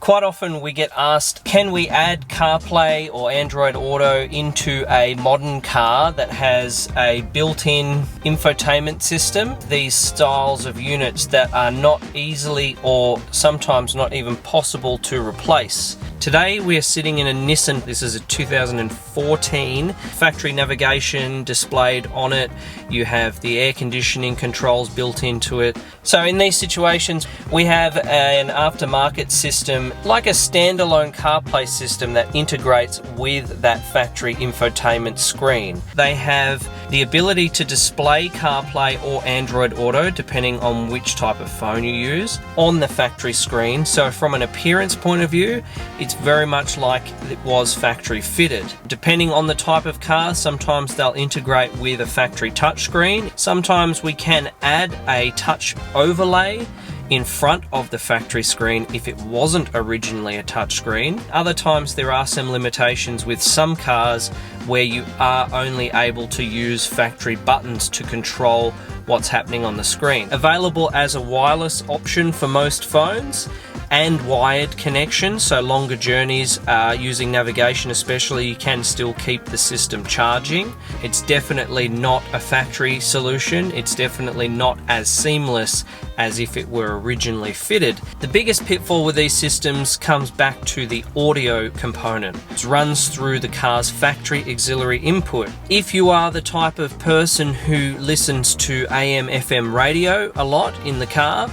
Quite often we get asked, can we add CarPlay or Android Auto into a modern car that has a built-in infotainment system? These styles of units that are not easily or sometimes not even possible to replace. Today we are sitting in a Nissan. This is a 2014, factory navigation displayed on it. You have the air conditioning controls built into it. So in these situations we have an aftermarket system, like a standalone CarPlay system that integrates with that factory infotainment screen. They have the ability to display CarPlay or Android Auto, depending on which type of phone you use, on the factory screen. So from an appearance point of view, it's very much like it was factory fitted. Depending on the type of car, sometimes they'll integrate with a factory touchscreen. Sometimes we can add a touch overlay in front of the factory screen if it wasn't originally a touchscreen. Other times there are some limitations with some cars where you are only able to use factory buttons to control what's happening on the screen. Available as a wireless option for most phones and wired connection, so longer journeys using navigation especially, you can still keep the system charging. It's definitely not a factory solution. It's definitely not as seamless as if it were originally fitted. The biggest pitfall with these systems comes back to the audio component. It runs through the car's factory auxiliary input. If you are the type of person who listens to AM/FM radio a lot in the car,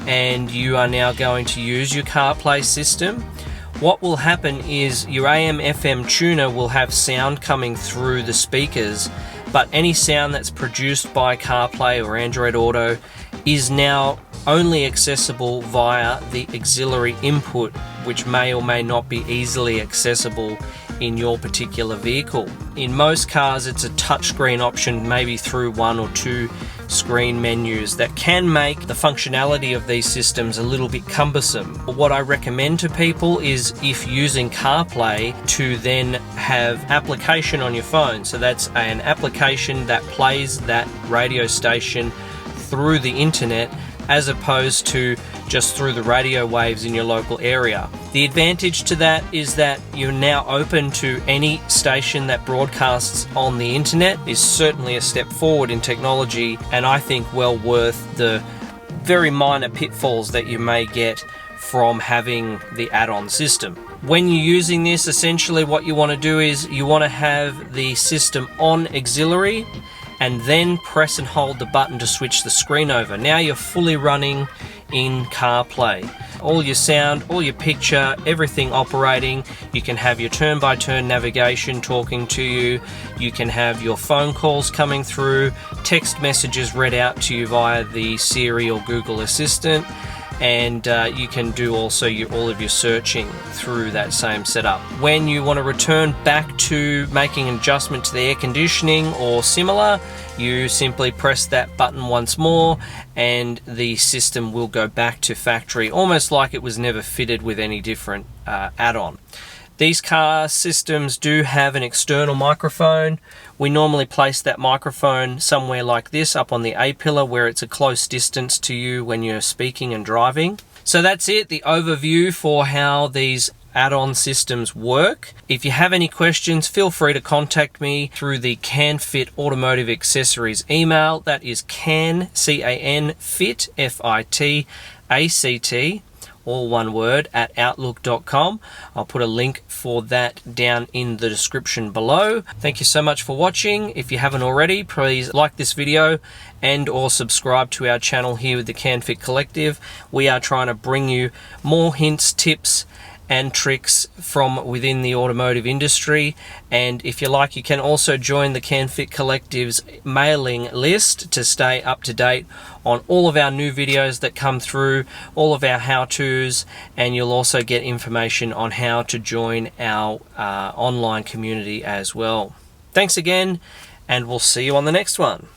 and you are now going to use your CarPlay system, what will happen is your AM/FM tuner will have sound coming through the speakers, but any sound that's produced by CarPlay or Android Auto is now only accessible via the auxiliary input, which may or may not be easily accessible in your particular vehicle. In most cars it's a touchscreen option, maybe through one or two screen menus, that can make the functionality of these systems a little bit cumbersome. But what I recommend to people is, if using CarPlay, to then have application on your phone. So that's an application that plays that radio station through the internet, as opposed to just through the radio waves in your local area. The advantage to that is that you're now open to any station that broadcasts on the internet. Is certainly a step forward in technology, and I think well worth the very minor pitfalls that you may get from having the add-on system. When you're using this, essentially what you want to do is you want to have the system on auxiliary and then press and hold the button to switch the screen over. Now you're fully running in CarPlay. All your sound, all your picture, everything operating. You can have your turn-by-turn navigation talking to you. You can have your phone calls coming through, text messages read out to you via the Siri or Google Assistant, and you can do also all of your searching through that same setup. When you want to return back to making an adjustment to the air conditioning or similar, you simply press that button once more and the system will go back to factory, almost like it was never fitted with any different add-on. These car systems do have an external microphone. We normally place that microphone somewhere like this, up on the A-pillar, where it's a close distance to you when you're speaking and driving. So that's it, the overview for how these add-on systems work. If you have any questions, feel free to contact me through the CanFit Automotive Accessories email. That is CanFit, F-I-T-A-C-T, all one word, at outlook.com. I'll put a link for that down in the description below. Thank you so much for watching. If you haven't already, please like this video and or subscribe to our channel here with the CanFit Collective. We are trying to bring you more hints, tips and tricks from within the automotive industry. And if you like, you can also join the CanFit Collective's mailing list to stay up to date on all of our new videos that come through, all of our how-tos, and you'll also get information on how to join our online community as well. Thanks again, and we'll see you on the next one.